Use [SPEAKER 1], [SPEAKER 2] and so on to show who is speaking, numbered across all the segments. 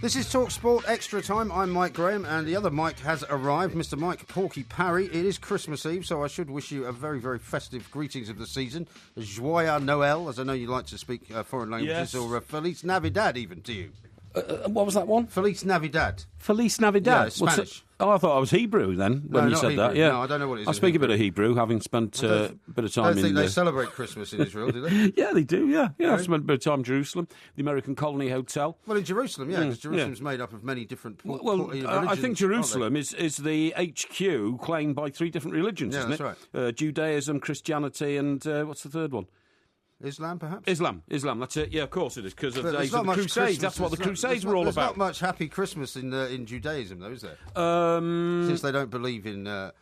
[SPEAKER 1] This is Talk Sport Extra Time. I'm Mike Graham, and the other Mike has arrived, Mr. Mike Porky Parry. It is Christmas Eve, so I should wish you a very, very festive greetings of the season. Joyeux Noël, as I know you like to speak foreign languages,
[SPEAKER 2] yes.
[SPEAKER 1] or Feliz Navidad even to you.
[SPEAKER 2] What was that one?
[SPEAKER 1] Feliz Navidad.
[SPEAKER 2] Feliz Navidad.
[SPEAKER 1] Yeah, Spanish.
[SPEAKER 2] Oh, I thought I was Hebrew then when you said
[SPEAKER 1] Hebrew.
[SPEAKER 2] that. Yeah,
[SPEAKER 1] No, I don't know what it is.
[SPEAKER 2] I speak a bit of Hebrew, having spent a bit of time
[SPEAKER 1] I don't think
[SPEAKER 2] in.
[SPEAKER 1] they celebrate Christmas in Israel, do they?
[SPEAKER 2] Yeah, they do. Yeah.
[SPEAKER 1] Really?
[SPEAKER 2] I've spent a bit of time in Jerusalem, the American Colony Hotel.
[SPEAKER 1] Well, in Jerusalem, yeah, because Jerusalem's made up of many different religions.
[SPEAKER 2] I think Jerusalem is the HQ claimed by 3 different religions, isn't it?
[SPEAKER 1] Yeah, that's right.
[SPEAKER 2] Judaism, Christianity, and what's the third one?
[SPEAKER 1] Islam, perhaps?
[SPEAKER 2] Islam, that's it. Yeah, of course it is, because of the days
[SPEAKER 1] not
[SPEAKER 2] of the
[SPEAKER 1] much
[SPEAKER 2] Crusades.
[SPEAKER 1] Christmas.
[SPEAKER 2] That's what the Crusades were all
[SPEAKER 1] There's
[SPEAKER 2] about.
[SPEAKER 1] not much happy Christmas in Judaism, though, is there? Since they don't believe in the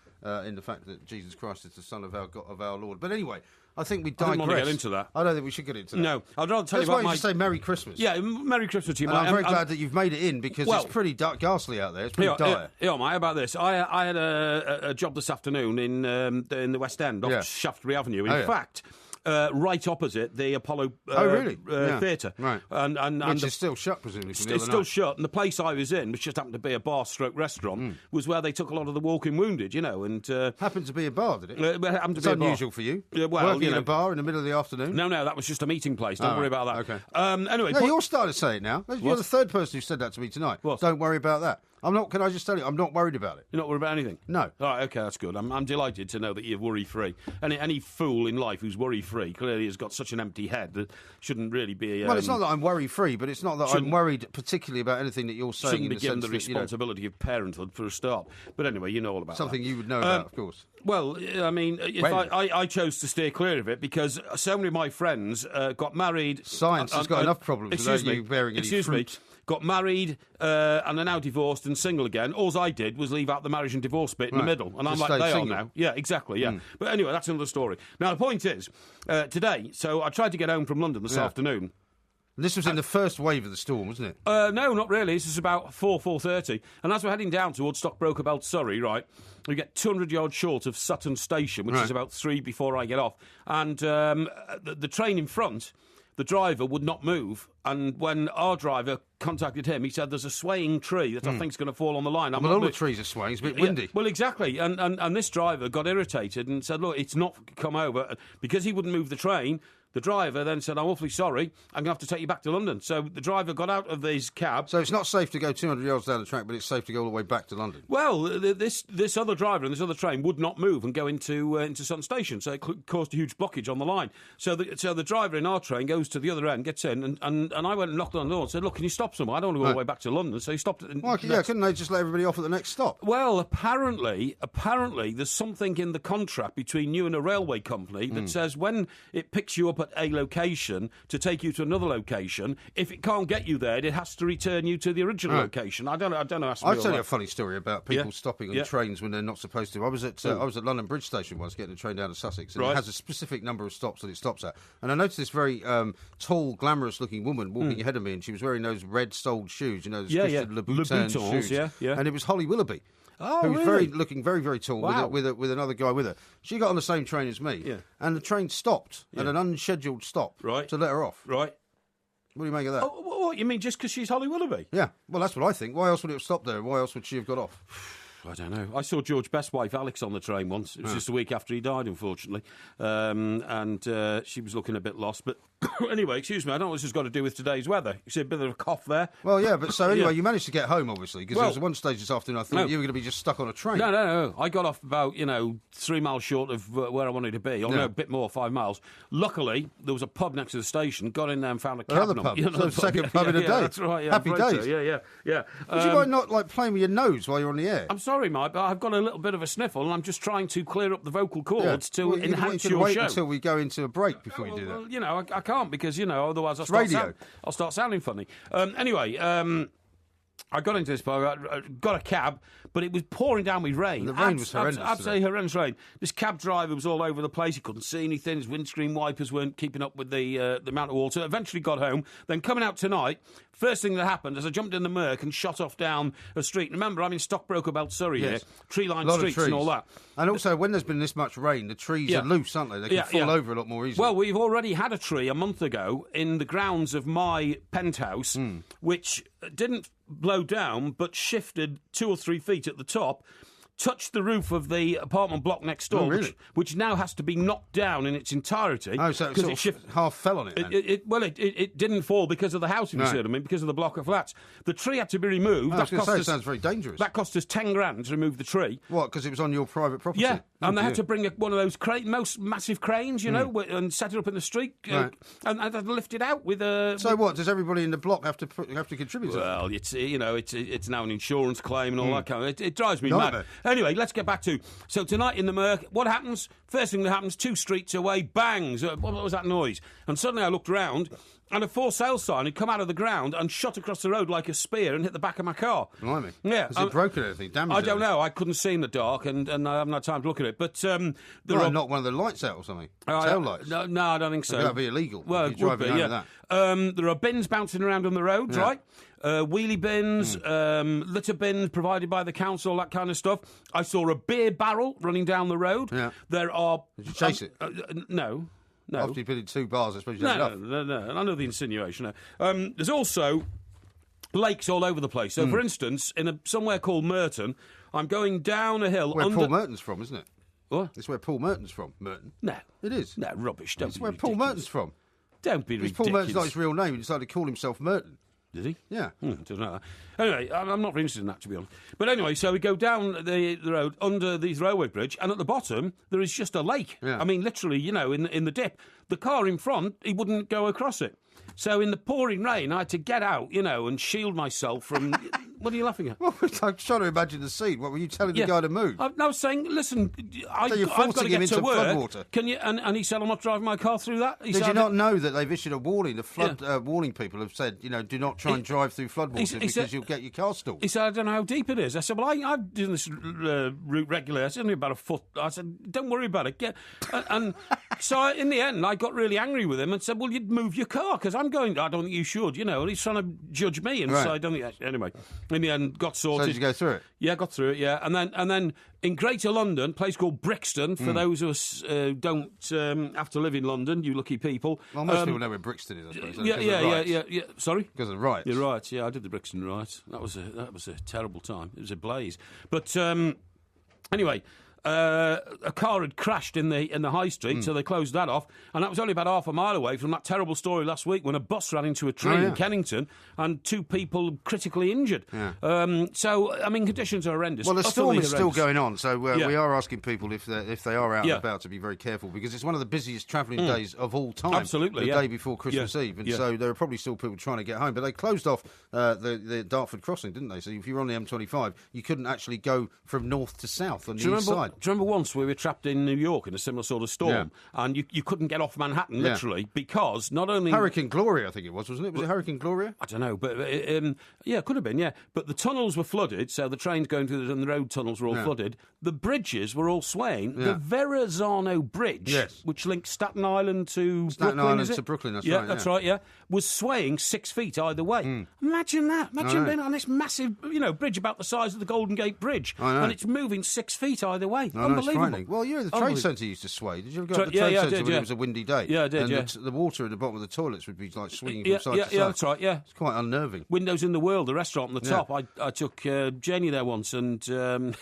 [SPEAKER 1] fact that Jesus Christ is the Son of our Lord. But anyway, I think we digress.
[SPEAKER 2] I didn't want to get into that.
[SPEAKER 1] I don't think we should get into that.
[SPEAKER 2] No, I'd rather tell
[SPEAKER 1] That's
[SPEAKER 2] you
[SPEAKER 1] why
[SPEAKER 2] about
[SPEAKER 1] you say Merry Christmas.
[SPEAKER 2] Yeah, Merry Christmas to you,
[SPEAKER 1] and
[SPEAKER 2] Mike.
[SPEAKER 1] I'm very glad that you've made it in, because it's pretty ghastly out there. It's pretty dire.
[SPEAKER 2] Yeah, mate, about this. I had a job this afternoon in the West End, off Shaftesbury Avenue. In fact... right opposite the Apollo Theatre.
[SPEAKER 1] Right. Which is still shut, presumably.
[SPEAKER 2] It's still shut, and the place I was in, which just happened to be a bar-stroke restaurant, was where they took a lot of the walking wounded, and...
[SPEAKER 1] happened to be a bar, did it?
[SPEAKER 2] Happened to
[SPEAKER 1] it's
[SPEAKER 2] be
[SPEAKER 1] unusual
[SPEAKER 2] a bar.
[SPEAKER 1] For you.
[SPEAKER 2] Well,
[SPEAKER 1] working in a bar in the middle of the afternoon?
[SPEAKER 2] No, that was just a meeting place. Don't worry about that.
[SPEAKER 1] Okay.
[SPEAKER 2] Anyway...
[SPEAKER 1] No, you're starting to say it now. You're the third person who said that to me tonight.
[SPEAKER 2] What?
[SPEAKER 1] Don't worry about that. I'm not. Can I just tell you, I'm not worried about it.
[SPEAKER 2] You're not worried about anything?
[SPEAKER 1] No.
[SPEAKER 2] All right, okay, that's good. I'm delighted to know that you're worry-free. Any fool in life who's worry-free clearly has got such an empty head that shouldn't really be...
[SPEAKER 1] well, it's not that I'm worry-free, but it's not that I'm worried particularly about anything that you're saying.
[SPEAKER 2] Shouldn't be given the responsibility of parenthood for a start. But anyway, you know all about
[SPEAKER 1] something
[SPEAKER 2] that.
[SPEAKER 1] you would know about, of course.
[SPEAKER 2] Well, I mean, I chose to steer clear of it because so many of my friends got married...
[SPEAKER 1] Science has got enough problems without you bearing any fruit.
[SPEAKER 2] Got married and are now divorced and single again. All I did was leave out the marriage and divorce bit in the middle. And I'm like, they are now. Yeah, exactly, yeah. But anyway, that's another story. Now, the point is, today, so I tried to get home from London this afternoon.
[SPEAKER 1] This was in the first wave of the storm, wasn't it?
[SPEAKER 2] No, not really. This is about 4:30. And as we're heading down towards Stockbroker Belt, Surrey, right, we get 200 yards short of Sutton Station, which is about 3 before I get off. And the train in front... The driver would not move, and when our driver contacted him, he said there's a swaying tree that I think is going to fall on the line.
[SPEAKER 1] Well, all the trees are swaying. It's a bit windy.
[SPEAKER 2] Well, exactly. And this driver got irritated and said, look, it's not come over. Because he wouldn't move the train, the driver then said, I'm awfully sorry, I'm going to have to take you back to London. So the driver got out of his cab.
[SPEAKER 1] So it's not safe to go 200 yards down the track, but it's safe to go all the way back to London.
[SPEAKER 2] Well, this other driver and this other train would not move and go into Sutton Station, so it caused a huge blockage on the line. So the driver in our train goes to the other end, gets in, and I went and knocked on the door and said, look, can you stop somewhere? I don't want to go all the way back to London. So he stopped.
[SPEAKER 1] Couldn't they just let everybody off at the next stop?
[SPEAKER 2] Well, apparently, there's something in the contract between you and a railway company that says when it picks you up at a location to take you to another location, if it can't get you there, it has to return you to the original location. I don't know.
[SPEAKER 1] I'll tell you a funny story about people stopping on trains when they're not supposed to. I was at London Bridge Station once, getting a train down to Sussex, and it has a specific number of stops that it stops at. And I noticed this very tall, glamorous-looking woman walking ahead of me, and she was wearing those red-soled shoes, those Christian Louboutin shoes.
[SPEAKER 2] Yeah.
[SPEAKER 1] And it was Holly Willoughby.
[SPEAKER 2] Oh,
[SPEAKER 1] who was
[SPEAKER 2] really?
[SPEAKER 1] looking very, very tall with another guy with her. She got on the same train as me, and the train stopped at an unscheduled stop to let her off.
[SPEAKER 2] Right.
[SPEAKER 1] What do you make of that?
[SPEAKER 2] Oh, what, you mean just because she's Holly Willoughby?
[SPEAKER 1] Yeah, well, that's what I think. Why else would it have stopped there? Why else would she have got off?
[SPEAKER 2] I don't know. I saw George Best's wife, Alex, on the train once. It was just a week after he died, unfortunately. And she was looking a bit lost. But anyway, excuse me, I don't know what this has got to do with today's weather. You see a bit of a cough there. Well,
[SPEAKER 1] yeah, but so anyway, you managed to get home, obviously, because there was one stage this afternoon I thought you were going to be just stuck on a train.
[SPEAKER 2] No. I got off about, 3 miles short of where I wanted to be. Or no, a bit more, 5 miles. Luckily, there was a pub next to the station. Got in there and found a cab.
[SPEAKER 1] Another pub. So second pub in a day.
[SPEAKER 2] That's right.
[SPEAKER 1] Happy days.
[SPEAKER 2] So. Yeah.
[SPEAKER 1] Would you mind not playing with your nose while you're on the air?
[SPEAKER 2] I'm sorry, Mike, but I've got a little bit of a sniffle, and I'm just trying to clear up the vocal cords to enhance your
[SPEAKER 1] wait
[SPEAKER 2] show.
[SPEAKER 1] Until we go into a break before you do that.
[SPEAKER 2] Well, I can't because otherwise I'll start sounding funny. Anyway. I got into this bar, got a cab, but it was pouring down with rain.
[SPEAKER 1] The rain was horrendous.
[SPEAKER 2] Absolutely horrendous rain. This cab driver was all over the place. He couldn't see anything. His windscreen wipers weren't keeping up with the amount of water. Eventually got home. Then coming out tonight, first thing that happened is I jumped in the Merc and shot off down a street. Remember, I'm in Stockbroker Belt, Surrey here. Tree-lined streets and all that.
[SPEAKER 1] And also, when there's been this much rain, the trees are loose, aren't they? They can fall over a lot more easily.
[SPEAKER 2] Well, we've already had a tree a month ago in the grounds of my penthouse, which didn't blow down, but shifted 2 or 3 feet at the top, touched the roof of the apartment block next door, which now has to be knocked down in its entirety.
[SPEAKER 1] Oh, so it half fell on it then?
[SPEAKER 2] It didn't fall because of the house, if you see what I mean, because of the block of flats. The tree had to be removed.
[SPEAKER 1] I was going to say, it sounds very dangerous.
[SPEAKER 2] That cost us 10 grand to remove the tree.
[SPEAKER 1] What, because it was on your private property?
[SPEAKER 2] Yeah, and they had to bring one of those most massive cranes, and set it up in the street, and had to lift it out with a...
[SPEAKER 1] So what, does everybody in the block have to contribute?
[SPEAKER 2] Well, it's now an insurance claim and all that kind of... It drives me mad. Anyway, let's get back to... So tonight in the Merc, what happens? First thing that happens, 2 streets away, bangs. What was that noise? And suddenly I looked round, and a for sale sign had come out of the ground and shot across the road like a spear and hit the back of my car.
[SPEAKER 1] Blimey.
[SPEAKER 2] Yeah.
[SPEAKER 1] Has it broken anything? Damaged
[SPEAKER 2] I don't know. I couldn't see in the dark, and I haven't had time to look at it. But
[SPEAKER 1] knock one of the lights out or something? Tail lights?
[SPEAKER 2] No, I don't think so.
[SPEAKER 1] That would be illegal.
[SPEAKER 2] Well, it would be, yeah. There are bins bouncing around on the road, right? Wheelie bins, litter bins provided by the council, that kind of stuff. I saw a beer barrel running down the road.
[SPEAKER 1] Yeah.
[SPEAKER 2] There are...
[SPEAKER 1] Did you chase it?
[SPEAKER 2] No.
[SPEAKER 1] After you've been in 2 bars, I suppose you had enough.
[SPEAKER 2] No. I know the insinuation. There's also lakes all over the place. So, for instance, somewhere called Merton, I'm going down a hill...
[SPEAKER 1] Where Paul Merton's from, isn't it?
[SPEAKER 2] What?
[SPEAKER 1] It's where Paul Merton's from, Merton.
[SPEAKER 2] No.
[SPEAKER 1] It is?
[SPEAKER 2] No, rubbish. Don't
[SPEAKER 1] It's
[SPEAKER 2] be
[SPEAKER 1] where
[SPEAKER 2] ridiculous.
[SPEAKER 1] Paul Merton's from.
[SPEAKER 2] Don't be ridiculous.
[SPEAKER 1] Paul Merton's not his real name. He decided to call himself Merton.
[SPEAKER 2] Did he?
[SPEAKER 1] Yeah.
[SPEAKER 2] Don't know. Anyway, I'm not very interested in that, to be honest. But anyway, so we go down the road under the railway bridge, and at the bottom there is just a lake.
[SPEAKER 1] Yeah.
[SPEAKER 2] I mean, literally, in the dip. The car in front, he wouldn't go across it. So in the pouring rain, I had to get out, and shield myself from... What are you laughing at?
[SPEAKER 1] Well, I'm trying to imagine the scene. What were you telling the guy to move?
[SPEAKER 2] I was saying, listen, I've got to get to work. Can you? And he said, I'm not driving my car through that.
[SPEAKER 1] Did you not know that they've issued a warning? The flood warning people have said, do not try and drive through floodwater because you'll get your car stalled.
[SPEAKER 2] He said, I don't know how deep it is. I said, well, I've done this route regularly. I said, only about a foot. I said, don't worry about it. And so in the end, I got really angry with him and said, well, you'd move your car because I'm going. I don't think you should. And he's trying to judge me, and so I don't think. Anyway, in the end, got sorted.
[SPEAKER 1] So did you go through it?
[SPEAKER 2] Yeah, got through it. Yeah, and then in Greater London, a place called Brixton. For those of us don't have to live in London, you lucky people.
[SPEAKER 1] Well, most people know where Brixton is, I suppose.
[SPEAKER 2] Yeah. Sorry,
[SPEAKER 1] because of the riots.
[SPEAKER 2] You're right. Yeah, I did the Brixton riots. That was a terrible time. It was a blaze. But anyway. A car had crashed in the high street, so they closed that off, and that was only about half a mile away from that terrible story last week when a bus ran into a tree in Kennington and 2 people critically injured. Yeah. So, I mean, conditions are horrendous.
[SPEAKER 1] Well, the storm is still going on, so we are asking people if they are out and about to be very careful, because it's one of the busiest travelling days of all time.
[SPEAKER 2] Absolutely,
[SPEAKER 1] the day before Christmas Eve, and so there are probably still people trying to get home. But they closed off the Dartford crossing, didn't they? So if you were on the M25, you couldn't actually go from north to south on the east side. Do you
[SPEAKER 2] remember once we were trapped in New York in a similar sort of storm, and you couldn't get off Manhattan, literally, because not only...
[SPEAKER 1] Hurricane Gloria, I think it was, wasn't it? Was it Hurricane Gloria?
[SPEAKER 2] I don't know, but it could have been, But the tunnels were flooded, so the trains going through and the road tunnels were all flooded. The bridges were all swaying. The Verrazano Bridge, which links Staten Island to
[SPEAKER 1] Brooklyn, that's right.
[SPEAKER 2] Yeah, that's right, was swaying 6 feet either way. Imagine that. Imagine being on this massive, bridge about the size of the Golden Gate Bridge, and it's moving 6 feet either way. Unbelievable.
[SPEAKER 1] Well, the trade centre used to sway. Did you ever go to the trade centre when it was a windy day?
[SPEAKER 2] Yeah, I did,
[SPEAKER 1] and the water in the bottom of the toilets would be like swinging from side to side.
[SPEAKER 2] Yeah, that's right, yeah.
[SPEAKER 1] It's quite unnerving.
[SPEAKER 2] Windows in the World, the restaurant on the top. I took Janie there once, and...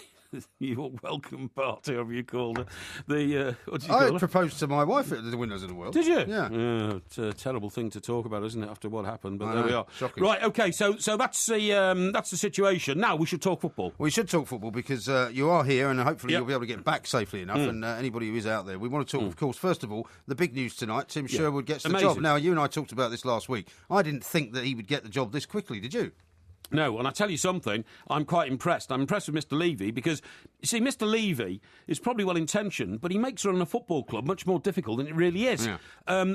[SPEAKER 2] Your welcome party, whatever you called it. What did you call it?
[SPEAKER 1] Proposed to my wife at the Windows in the World.
[SPEAKER 2] Did you?
[SPEAKER 1] Yeah.
[SPEAKER 2] It's a terrible thing to talk about, isn't it, after what happened? But there we are.
[SPEAKER 1] Shocking.
[SPEAKER 2] Right, OK, so that's the situation. Now we should talk football.
[SPEAKER 1] We should talk football because you are here and hopefully you'll be able to get back safely enough. And anybody who is out there, we want to talk, of course, first of all, the big news tonight. Tim Sherwood gets the job. Now, you and I talked about this last week. I didn't think that he would get the job this quickly, did you?
[SPEAKER 2] No, and I tell you something, I'm quite impressed. I'm impressed with Mr. Levy because, you see, Mr. Levy is probably well-intentioned, but he makes running a football club much more difficult than it really is. Yeah.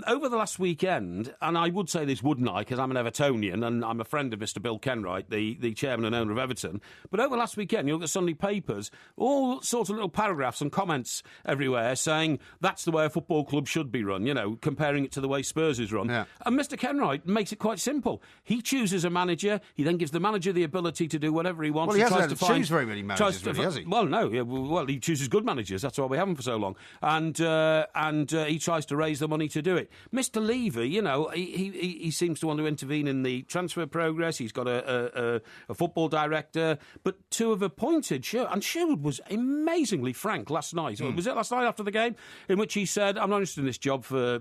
[SPEAKER 2] Over the last weekend, and I would say this, wouldn't I, because I'm an Evertonian and I'm a friend of Mr. Bill Kenwright, the chairman and owner of Everton, but over the last weekend, you look at Sunday papers, all sorts of little paragraphs and comments everywhere saying that's the way a football club should be run, comparing it to the way Spurs is run. Yeah. And Mr. Kenwright makes it quite simple. He chooses a manager, he then gives the manager the ability to do whatever he wants.
[SPEAKER 1] Well, he hasn't had to choose very many managers, really, has he?
[SPEAKER 2] Well, no. Well, he chooses good managers. That's why we have him for so long. And he tries to raise the money to do it. Mr. Levy, he seems to want to intervene in the transfer progress. He's got a football director, but to have appointed Sherwood, and Sherwood was amazingly frank last night. Was it last night after the game, in which he said, "I'm not interested in this job for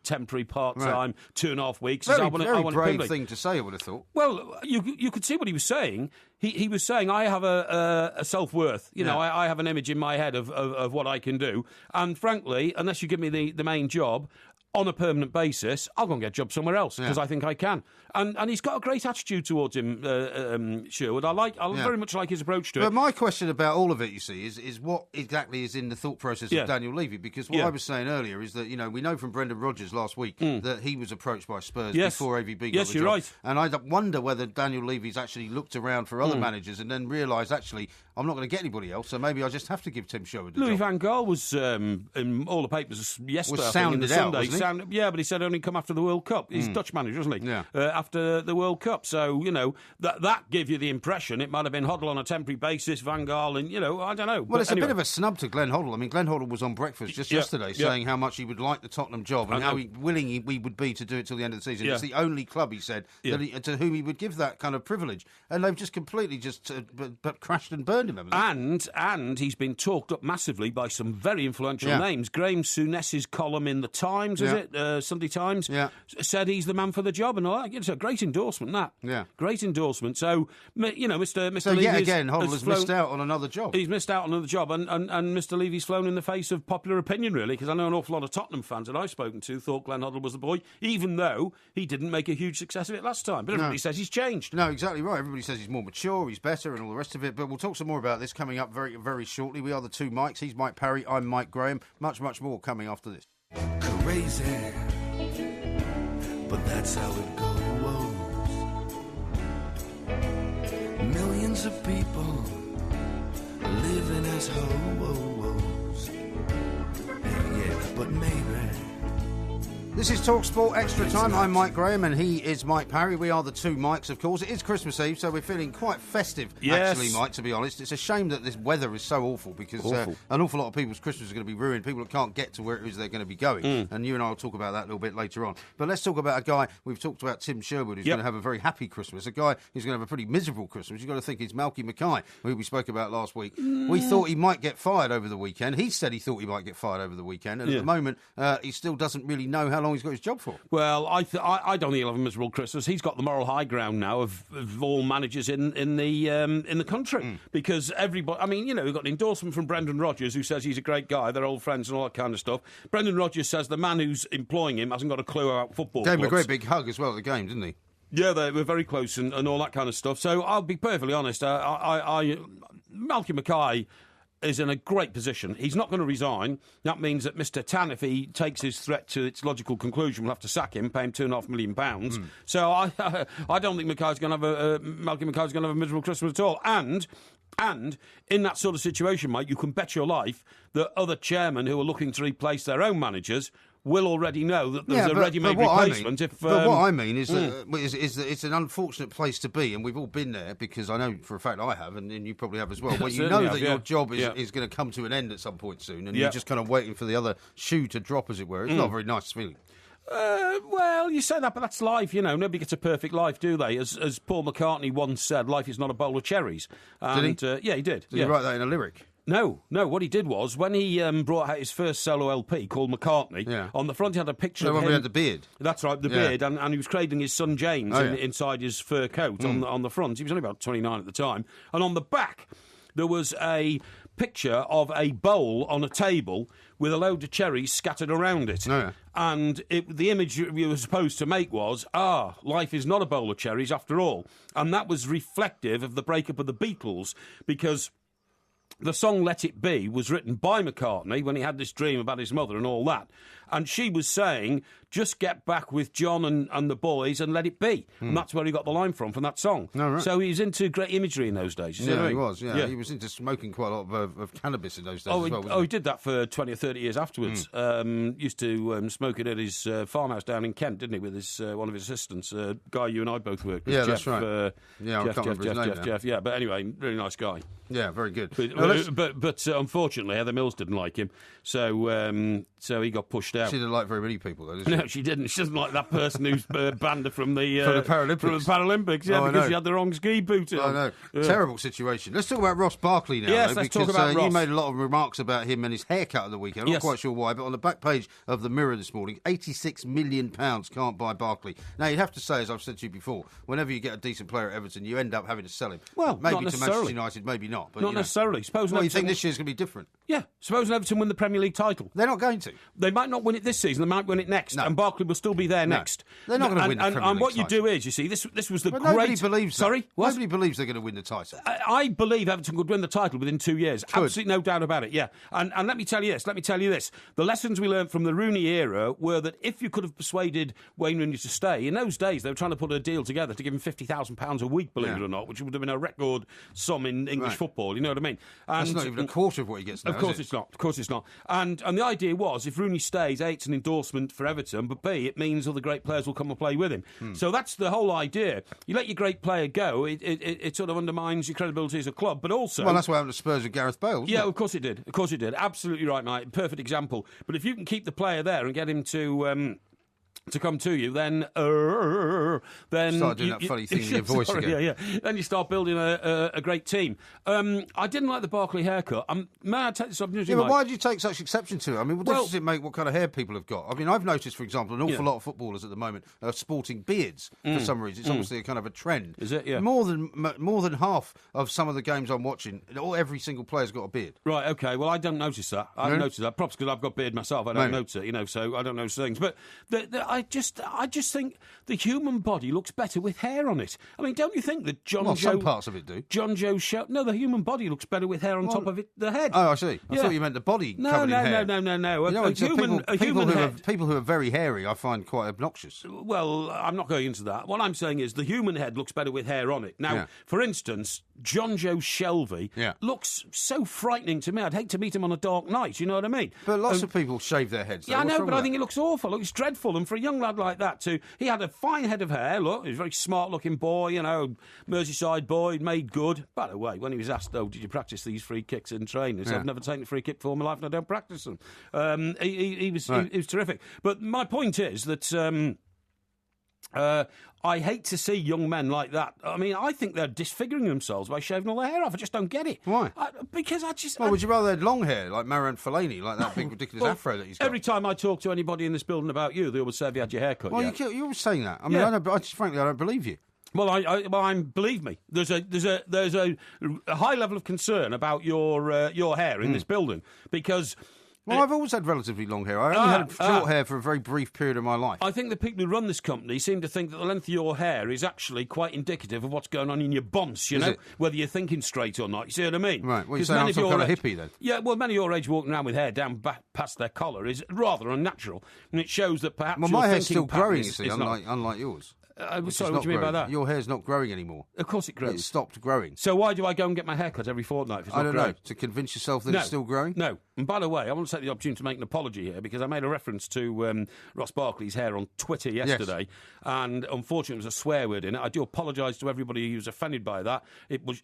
[SPEAKER 2] temporary, part-time, 2.5 weeks."
[SPEAKER 1] Very brave thing to say, I would have thought.
[SPEAKER 2] Well, you could see what he was saying. He was saying, I have a self-worth. I have an image in my head of what I can do. And frankly, unless you give me the main job on a permanent basis, I'll go and get a job somewhere else because I think I can. And he's got a great attitude towards him, Sherwood. I very much like his approach to it.
[SPEAKER 1] But my question about all of it, you see, is what exactly is in the thought process of Daniel Levy? Because what I was saying earlier is that, we know from Brendan Rodgers last week that he was approached by Spurs before AVB got the job.
[SPEAKER 2] Yes, you're right.
[SPEAKER 1] And I wonder whether Daniel Levy's actually looked around for other managers and then realised, actually, I'm not going to get anybody else, so maybe I just have to give Tim Sherwood the
[SPEAKER 2] Louis
[SPEAKER 1] job.
[SPEAKER 2] van Gaal was in all the papers yesterday.
[SPEAKER 1] Was sounded out,
[SPEAKER 2] wasn't he? But he said only come after the World Cup. He's Dutch manager, isn't he?
[SPEAKER 1] Yeah.
[SPEAKER 2] After the World Cup. So, that gave you the impression it might have been Hoddle on a temporary basis, Van Gaal, and, I don't know.
[SPEAKER 1] Well, it's anyway. A bit of a snub to Glenn Hoddle. I mean, Glenn Hoddle was on breakfast just yesterday saying how much he would like the Tottenham job and how willing he would be to do it till the end of the season. Yeah. It's the only club, he said, to whom he would give that kind of privilege. And they've just completely crashed and burned him, haven't they?
[SPEAKER 2] And he's been talked up massively by some very influential names. Graeme Swann' column in the Times, Sunday Times, said he's the man for the job and all that. It's a great endorsement, that.
[SPEAKER 1] Yeah.
[SPEAKER 2] Great endorsement. So, Mr.
[SPEAKER 1] So,
[SPEAKER 2] Levy
[SPEAKER 1] yet again, Hoddle has missed out on another job.
[SPEAKER 2] He's missed out on another job, and Mr. Levy's flown in the face of popular opinion, really, because I know an awful lot of Tottenham fans that I've spoken to thought Glenn Hoddle was the boy, even though he didn't make a huge success of it last time. But everybody says he's changed.
[SPEAKER 1] No, exactly right. Everybody says he's more mature, he's better, and all the rest of it. But we'll talk some more about this coming up very, very shortly. We are the two Mikes. He's Mike Parry, I'm Mike Graham. Much, much more coming after this.
[SPEAKER 3] Crazy, but that's how it goes. Millions of people living as hoes. Yeah, but maybe.
[SPEAKER 1] This is TalkSport Extra Time. I'm Mike Graham and he is Mike Parry. We are the two Mikes, of course. It is Christmas Eve, so we're feeling quite festive, actually, Mike, to be honest. It's a shame that this weather is so awful because an awful lot of people's Christmas is going to be ruined. People that can't get to where it is they're going to be going. And you and I will talk about that a little bit later on. But let's talk about a guy, we've talked about Tim Sherwood, who's going to have a very happy Christmas. A guy who's going to have a pretty miserable Christmas. You've got to think it's Malky Mackay, who we spoke about last week. We thought he might get fired over the weekend. He said he thought he might get fired over the weekend. And at the moment, he still doesn't really know how long he's got his job for.
[SPEAKER 2] Well, I don't think he'll have a miserable Christmas. He's got the moral high ground now of all managers in the country because everybody. I mean, we've got an endorsement from Brendan Rodgers who says he's a great guy. They're old friends and all that kind of stuff. Brendan Rodgers says the man who's employing him hasn't got a clue about football.
[SPEAKER 1] Gave him a great big hug as well at the game, didn't he?
[SPEAKER 2] Yeah, they were very close and all that kind of stuff. So I'll be perfectly honest. Malky Mackay is in a great position. He's not going to resign. That means that Mr. Tan, if he takes his threat to its logical conclusion, will have to sack him, pay him £2.5 million. So I don't think Malky Mackay's going to have a miserable Christmas at all. And in that sort of situation, mate, you can bet your life that other chairmen who are looking to replace their own managers will already know that there's a ready-made replacement.
[SPEAKER 1] But what I mean is that it's an unfortunate place to be, and we've all been there because I know for a fact I have, and you probably have as well, where you know that your job is going to come to an end at some point soon, and you're just kind of waiting for the other shoe to drop, as it were. It's not a very nice feeling.
[SPEAKER 2] Well, you say that, but that's life, Nobody gets a perfect life, do they? As Paul McCartney once said, life is not a bowl of cherries. And,
[SPEAKER 1] did he?
[SPEAKER 2] Yeah, he did.
[SPEAKER 1] Did he write that in a lyric?
[SPEAKER 2] No. What he did was, when he brought out his first solo LP called McCartney, on the front he had a picture of him.
[SPEAKER 1] When he had the beard.
[SPEAKER 2] That's right, the beard, and he was cradling his son James inside his fur coat on the front. He was only about 29 at the time. And on the back, there was a picture of a bowl on a table with a load of cherries scattered around it. And the image you were supposed to make was, life is not a bowl of cherries after all. And that was reflective of the breakup of the Beatles, because the song Let It Be was written by McCartney when he had this dream about his mother and all that. And she was saying, just get back with John and the boys and let it be. And that's where he got the line from that song.
[SPEAKER 1] Oh, right.
[SPEAKER 2] So he was into great imagery in those days.
[SPEAKER 1] Yeah, he was. Yeah. He was into smoking quite a lot of cannabis in those days as well.
[SPEAKER 2] He did that for 20 or 30 years afterwards. Used to smoke it at his farmhouse down in Kent, didn't he, with his one of his assistants, a guy you and I both worked with.
[SPEAKER 1] Yeah,
[SPEAKER 2] Jeff,
[SPEAKER 1] that's right. I can't remember his name.
[SPEAKER 2] Yeah, but anyway, really nice guy.
[SPEAKER 1] Yeah, very good.
[SPEAKER 2] But unfortunately, Heather Mills didn't like him, so he got pushed out.
[SPEAKER 1] She didn't like very many people, though, did she?
[SPEAKER 2] No, she didn't. She doesn't like that person who's banter from the
[SPEAKER 1] Paralympics.
[SPEAKER 2] From the Paralympics, because he had the wrong ski boot on.
[SPEAKER 1] I know. Yeah. Terrible situation. Let's talk about Ross Barkley now.
[SPEAKER 2] Yes, let's talk about Ross.
[SPEAKER 1] You made a lot of remarks about him and his haircut at the weekend. I'm not quite sure why, but on the back page of the Mirror this morning, £86 million can't buy Barkley. Now, you'd have to say, as I've said to you before, whenever you get a decent player at Everton, you end up having to sell him.
[SPEAKER 2] Well,
[SPEAKER 1] maybe to Manchester United, maybe not. But,
[SPEAKER 2] not necessarily. Suppose
[SPEAKER 1] you think this year's going to be different?
[SPEAKER 2] Yeah. Suppose Everton win the Premier League title.
[SPEAKER 1] They're not going to.
[SPEAKER 2] They might not win it this season. They might win it next.
[SPEAKER 1] No.
[SPEAKER 2] And Barkley will still be there next.
[SPEAKER 1] They're not going to win the Premier League
[SPEAKER 2] And what
[SPEAKER 1] title.
[SPEAKER 2] you do is, you see, this was the
[SPEAKER 1] but
[SPEAKER 2] great...
[SPEAKER 1] Nobody believes that.
[SPEAKER 2] Sorry? What?
[SPEAKER 1] Nobody believes they're going to win the title.
[SPEAKER 2] I believe Everton could win the title within 2 years. Absolutely no doubt about it, yeah. And let me tell you this. The lessons we learned from the Rooney era were that if you could have persuaded Wayne Rooney to stay, in those days they were trying to put a deal together to give him £50,000 a week, believe it or not, which would have been a record sum in English football, you know what I mean? And
[SPEAKER 1] that's not even a quarter of what he gets now,
[SPEAKER 2] Of course it's not. And the idea was, if Rooney stays, A, it's an endorsement for Everton, but B, it means other great players will come and play with him. So that's the whole idea. You let your great player go, it sort of undermines your credibility as a club, but also...
[SPEAKER 1] Well, that's what happened to Spurs with Gareth Bale,
[SPEAKER 2] Yeah, of course it did. Absolutely right, mate. Perfect example. But if you can keep the player there and get him to come to you, then
[SPEAKER 1] start doing that funny thing in your voice again.
[SPEAKER 2] Yeah. Then you start building a great team. I didn't like the Barkley haircut. May I take this opportunity?
[SPEAKER 1] Yeah, but why do you take such exception to it? I mean, what difference does it make what kind of hair people have got? I mean, I've noticed, for example, an awful lot of footballers at the moment are sporting beards for some reason. It's obviously a kind of a trend.
[SPEAKER 2] Is it? Yeah.
[SPEAKER 1] More than half of some of the games I'm watching, every single player's got a beard.
[SPEAKER 2] Right. Okay. Well, I don't notice that. I don't notice that. Perhaps because I've got beard myself. I don't notice it. So I don't notice things. But I just think the human body looks better with hair on it. I mean, don't you think that
[SPEAKER 1] some parts of it do.
[SPEAKER 2] John Joe show? No, the human body looks better with hair on top of the head.
[SPEAKER 1] Oh, I see. I thought you meant the body covered in hair.
[SPEAKER 2] No.
[SPEAKER 1] People who are very hairy, I find quite obnoxious.
[SPEAKER 2] Well, I'm not going into that. What I'm saying is the human head looks better with hair on it. Now, for instance, John Joe Shelvey looks so frightening to me. I'd hate to meet him on a dark night. You know what I mean?
[SPEAKER 1] But lots of people shave their heads.
[SPEAKER 2] Yeah, I know, but I think it looks awful. It looks dreadful. And for a young lad like that, too, he had a fine head of hair. Look, he was a very smart-looking boy, Merseyside boy, made good. By the way, when he was asked, did you practice these free kicks in training? He said, I've never taken a free kick before in my life and I don't practice them. He was terrific. But my point is that... I hate to see young men like that. I mean, I think they're disfiguring themselves by shaving all their hair off. I just don't get it.
[SPEAKER 1] Why?
[SPEAKER 2] Because I just...
[SPEAKER 1] Well, would you rather had long hair, like Marouane Fellaini, like that big ridiculous afro that he's got?
[SPEAKER 2] Every time I talk to anybody in this building about you, they always say, have you had your hair cut yet?
[SPEAKER 1] You're always saying that. I mean, frankly, I don't believe you.
[SPEAKER 2] Well, believe me. There's a high level of concern about your hair in this building because...
[SPEAKER 1] Well, I've always had relatively long hair. I only had short hair for a very brief period of my life.
[SPEAKER 2] I think the people who run this company seem to think that the length of your hair is actually quite indicative of what's going on in your bonce, whether you're thinking straight or not. You see what I mean?
[SPEAKER 1] Right. Well, you're saying I'm some kind of hippie then?
[SPEAKER 2] Yeah, well, many of your age walking around with hair down back past their collar is rather unnatural. And it shows that perhaps
[SPEAKER 1] my hair's still growing, you see, unlike yours.
[SPEAKER 2] Sorry, what do you mean by that?
[SPEAKER 1] Your hair's not growing anymore.
[SPEAKER 2] Of course it grows.
[SPEAKER 1] It stopped growing.
[SPEAKER 2] So why do I go and get my hair cut every fortnight if it's not growing?
[SPEAKER 1] I don't know. To convince yourself that it's still growing?
[SPEAKER 2] No. And by the way, I want to take the opportunity to make an apology here because I made a reference to Ross Barkley's hair on Twitter yesterday, and unfortunately there was a swear word in it. I do apologise to everybody who was offended by that. It was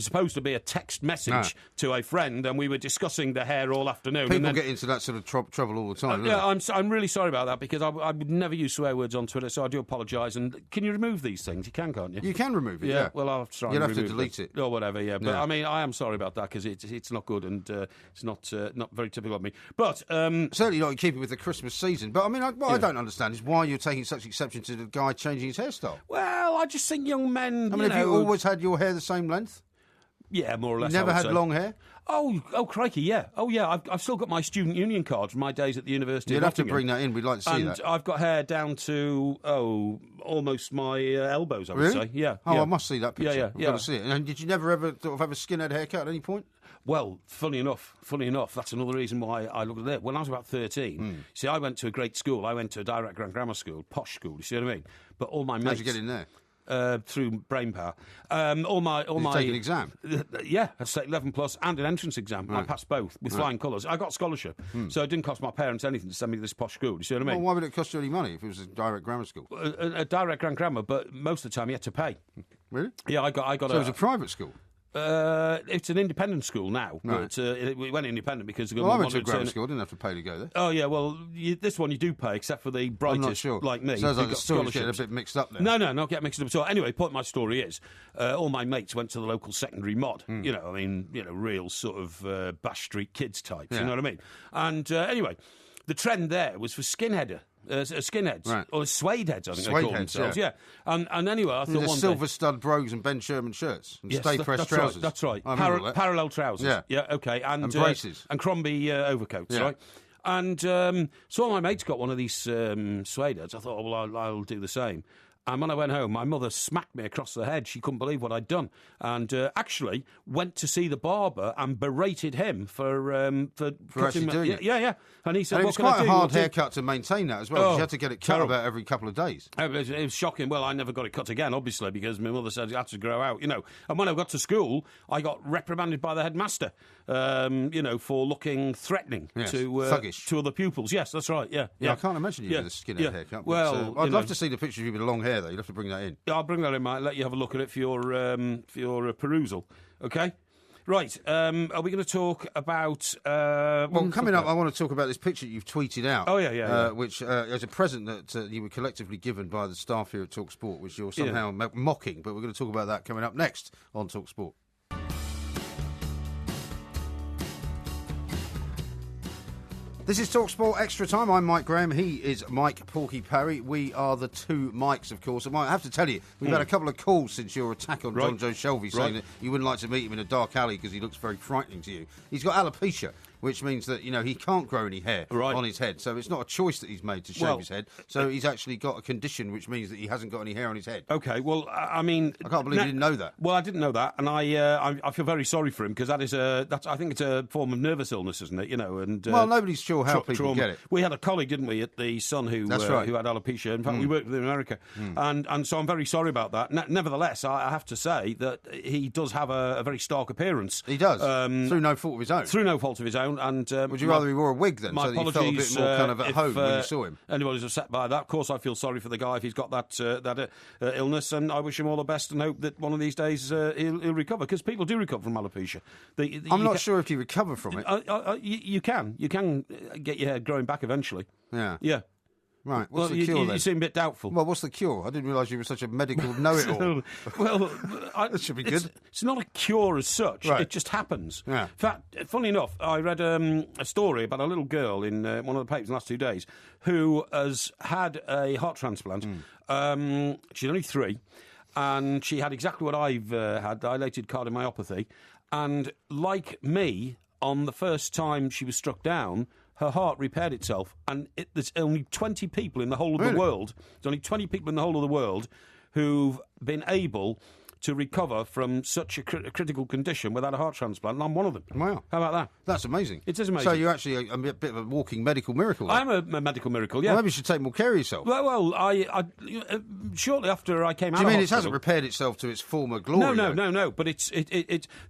[SPEAKER 2] supposed to be a text message to a friend, and we were discussing the hair all afternoon.
[SPEAKER 1] People get into that sort of trouble all the time.
[SPEAKER 2] I'm really sorry about that because I would never use swear words on Twitter, so I do apologise. And can you remove these things? You can, can't you?
[SPEAKER 1] You can remove it, yeah.
[SPEAKER 2] Well, I'll try
[SPEAKER 1] You'll
[SPEAKER 2] and
[SPEAKER 1] have to delete it.
[SPEAKER 2] Or whatever, yeah. But, I mean, I am sorry about that because it's not good and it's not very typical of me. But
[SPEAKER 1] certainly not in keeping with the Christmas season. But, I mean, what I don't understand is why you're taking such exception to the guy changing his hairstyle.
[SPEAKER 2] Well, I just think young men...
[SPEAKER 1] I mean, have you always had your hair the same length?
[SPEAKER 2] Yeah, more or less.
[SPEAKER 1] Never had long hair?
[SPEAKER 2] Oh, crikey, yeah. Oh, yeah, I've still got my student union card from my days at the University of
[SPEAKER 1] Nottingham.
[SPEAKER 2] You'd have
[SPEAKER 1] to bring that in. We'd like to see that.
[SPEAKER 2] And I've got hair down to, almost my elbows, I would
[SPEAKER 1] really?
[SPEAKER 2] say. Yeah.
[SPEAKER 1] Oh,
[SPEAKER 2] yeah.
[SPEAKER 1] I must see that picture.
[SPEAKER 2] Yeah.
[SPEAKER 1] I've got to see it. And did you never ever sort of have a skinhead haircut at any point?
[SPEAKER 2] Well, funny enough, that's another reason why I looked at it. When I was about 13, see, I went to a great school. I went to a direct grammar school, posh school, you see what I mean? But all my mates...
[SPEAKER 1] How'd you get in there?
[SPEAKER 2] Through brainpower. Did
[SPEAKER 1] you take an exam?
[SPEAKER 2] Yeah, I took 11 plus and an entrance exam. Right. I passed both with flying colours. I got a scholarship, so it didn't cost my parents anything to send me to this posh school. You see what I mean?
[SPEAKER 1] Well, why would it cost you any money if it was a direct grammar school?
[SPEAKER 2] A direct grammar, but most of the time you had to pay.
[SPEAKER 1] Really?
[SPEAKER 2] Yeah, I got.
[SPEAKER 1] So it was a private school.
[SPEAKER 2] It's an independent school now,
[SPEAKER 1] right.
[SPEAKER 2] But we went independent because the
[SPEAKER 1] government.
[SPEAKER 2] I
[SPEAKER 1] went to a grammar school. I didn't have to pay to go there.
[SPEAKER 2] Oh yeah, well, this one you do pay, except for the brightest,
[SPEAKER 1] I'm not sure.
[SPEAKER 2] like me.
[SPEAKER 1] Sounds like the story's getting a bit mixed up there.
[SPEAKER 2] No, not get mixed up at all. Anyway, point of my story is, all my mates went to the local secondary mod. You know, I mean, real sort of Bash Street kids types. Yeah. You know what I mean? And anyway, the trend there was for skinheads,
[SPEAKER 1] right.
[SPEAKER 2] or suede heads, I think they call themselves. Yeah. And anyway, I thought one
[SPEAKER 1] silver stud brogues and Ben Sherman shirts and stay fresh trousers.
[SPEAKER 2] Right, that's right.
[SPEAKER 1] That.
[SPEAKER 2] Parallel trousers. Yeah. Okay. And
[SPEAKER 1] braces
[SPEAKER 2] and Crombie overcoats. Right. And so all my mates got one of these suede heads. I thought, well, I'll do the same. And when I went home, my mother smacked me across the head. She couldn't believe what I'd done, and actually went to see the barber and berated him for
[SPEAKER 1] actually doing it.
[SPEAKER 2] Yeah. And he said,
[SPEAKER 1] and
[SPEAKER 2] "What
[SPEAKER 1] can I do?" It was quite a hard
[SPEAKER 2] haircut
[SPEAKER 1] haircut to maintain that as well. You had to get it cut about every couple of days.
[SPEAKER 2] It was shocking. Well, I never got it cut again, obviously, because my mother said it had to grow out. And when I got to school, I got reprimanded by the headmaster. For looking threatening to other pupils. Yes, that's right. Yeah.
[SPEAKER 1] I can't imagine you with a skinhead haircut.
[SPEAKER 2] Well,
[SPEAKER 1] I'd love to see the picture of you with long hair, though. You'd have to bring that in.
[SPEAKER 2] I'll bring that in, mate. Let you have a look at it for your perusal. Okay. Right. Are we going to talk about?
[SPEAKER 1] Coming up, I want to talk about this picture you've tweeted out.
[SPEAKER 2] Oh yeah.
[SPEAKER 1] Which is a present that you were collectively given by the staff here at TalkSport, which you're somehow mocking. But we're going to talk about that coming up next on TalkSport. This is TalkSport Extra Time. I'm Mike Graham. He is Mike Porky Parry. We are the two Mikes, of course. And I have to tell you, we've had a couple of calls since your attack on John Joe Shelby, saying that you wouldn't like to meet him in a dark alley because he looks very frightening to you. He's got alopecia, which means that, he can't grow any hair on his head. So it's not a choice that he's made to shave his head. So he's actually got a condition which means that he hasn't got any hair on his head.
[SPEAKER 2] Okay, well, I mean...
[SPEAKER 1] I can't believe you didn't know that.
[SPEAKER 2] Well, I didn't know that, and I feel very sorry for him, because I think it's a form of nervous illness, isn't it? And
[SPEAKER 1] well, nobody's sure how people get it.
[SPEAKER 2] We had a colleague, didn't we, at the Sun who had alopecia. In fact, we worked with him in America. And so I'm very sorry about that. Nevertheless, I have to say that he does have a very stark appearance.
[SPEAKER 1] He does, through no fault of his own.
[SPEAKER 2] Through no fault of his own, and...
[SPEAKER 1] Would you rather he wore a wig then, so that you felt a bit more kind of at home when you saw him?
[SPEAKER 2] Anybody's upset by that. Of course, I feel sorry for the guy if he's got that illness, and I wish him all the best and hope that one of these days he'll recover, because people do recover from alopecia.
[SPEAKER 1] I'm not sure if you recover from it.
[SPEAKER 2] You can get your hair growing back eventually.
[SPEAKER 1] Yeah. Right, what's the cure then?
[SPEAKER 2] You seem a bit doubtful.
[SPEAKER 1] Well, what's the cure? I didn't realise you were such a medical know-it-all.
[SPEAKER 2] Well,
[SPEAKER 1] that should be good.
[SPEAKER 2] It's not a cure as such. Right. It just happens. Yeah. In fact, funny enough, I read a story about a little girl in one of the papers in the last 2 days who has had a heart transplant. She's only 3, and she had exactly what I've had, dilated cardiomyopathy. And like me, on the first time she was struck down, her heart repaired itself, and there's only 20 people in the whole of the world. There's only 20 people in the whole of the world who've been able to recover from such a critical condition without a heart transplant, and I'm one of them.
[SPEAKER 1] Wow.
[SPEAKER 2] How about that?
[SPEAKER 1] That's amazing.
[SPEAKER 2] It is amazing.
[SPEAKER 1] So you're actually a bit of a walking medical miracle then?
[SPEAKER 2] I'm a medical miracle, yeah.
[SPEAKER 1] Well, maybe you should take more care of yourself.
[SPEAKER 2] Well, I shortly after I came out of hospital...
[SPEAKER 1] Do you mean it hasn't repaired itself to its former glory?
[SPEAKER 2] No, but it's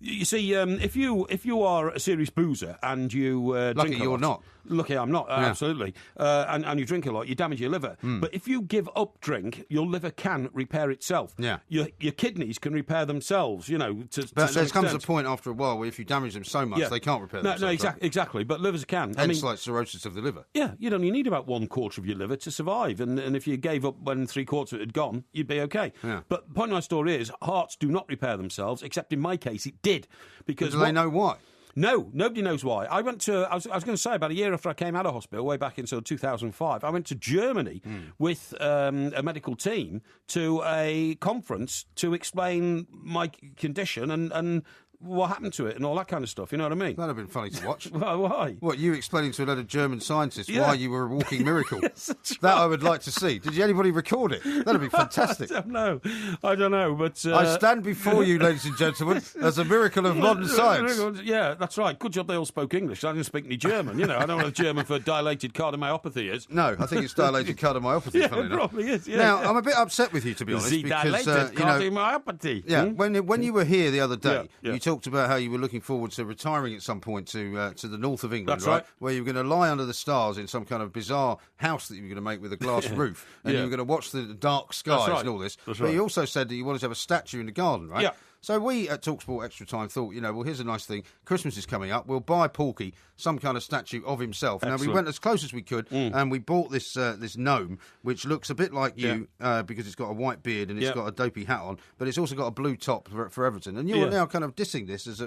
[SPEAKER 2] you see, if you are a serious boozer and you drink a lot...
[SPEAKER 1] Lucky you're not.
[SPEAKER 2] Lucky I'm not, absolutely. And you drink a lot, you damage your liver. But if you give up drink, your liver can repair itself.
[SPEAKER 1] Yeah.
[SPEAKER 2] Your kidneys can repair themselves,
[SPEAKER 1] But there comes a point after a while where if you damage them so much, they can't repair themselves.
[SPEAKER 2] No, exactly. But livers can.
[SPEAKER 1] Hence, like cirrhosis of the liver.
[SPEAKER 2] Yeah, you'd only need about 1/4 of your liver to survive. And if you gave up when 3/4 of it had gone, you'd be okay.
[SPEAKER 1] Yeah.
[SPEAKER 2] But the point of my story is, hearts do not repair themselves, except in my case, it did. Because
[SPEAKER 1] do they know why?
[SPEAKER 2] No, nobody knows why. I was going to say, about a year after I came out of hospital, way back in 2005, I went to Germany with a medical team to a conference to explain my condition and what happened to it and all that kind of stuff. You know what I mean?
[SPEAKER 1] That'd have been funny to watch.
[SPEAKER 2] Well, why?
[SPEAKER 1] What, you explaining to a load of German scientists why you were a walking miracle?
[SPEAKER 2] Yes, that's
[SPEAKER 1] that
[SPEAKER 2] right.
[SPEAKER 1] I would like to see. Did anybody record it? That'd be fantastic.
[SPEAKER 2] I don't know, but...
[SPEAKER 1] I stand before you, ladies and gentlemen, as a miracle of modern science.
[SPEAKER 2] Yeah, that's right. Good job they all spoke English. I didn't speak any German. I don't know what German for dilated cardiomyopathy is.
[SPEAKER 1] No, I think it's dilated cardiomyopathy,
[SPEAKER 2] Yeah,
[SPEAKER 1] funnily
[SPEAKER 2] it
[SPEAKER 1] enough.
[SPEAKER 2] probably is, yeah.
[SPEAKER 1] Now, I'm a bit upset with you, to be honest,
[SPEAKER 2] The
[SPEAKER 1] because,
[SPEAKER 2] dilated cardiomyopathy.
[SPEAKER 1] yeah, when you were here the other day,
[SPEAKER 2] Yeah.
[SPEAKER 1] you talked about how you were looking forward to retiring at some point to the north of England,
[SPEAKER 2] That's right.
[SPEAKER 1] where you were going to lie under the stars in some kind of bizarre house that you were going to make with a glass roof, and you were going to watch the dark skies
[SPEAKER 2] right.
[SPEAKER 1] and all this.
[SPEAKER 2] That's
[SPEAKER 1] but
[SPEAKER 2] right.
[SPEAKER 1] you also said that you wanted to have a statue in the garden, right?
[SPEAKER 2] Yeah.
[SPEAKER 1] So we at TalkSport Extra Time thought, well, here's a nice thing. Christmas is coming up. We'll buy Porky some kind of statue of himself.
[SPEAKER 2] Excellent.
[SPEAKER 1] Now, we went as close as we could, and we bought this this gnome, which looks a bit like you because it's got a white beard and it's got a dopey hat on, but it's also got a blue top for Everton. And you're now kind of dissing this as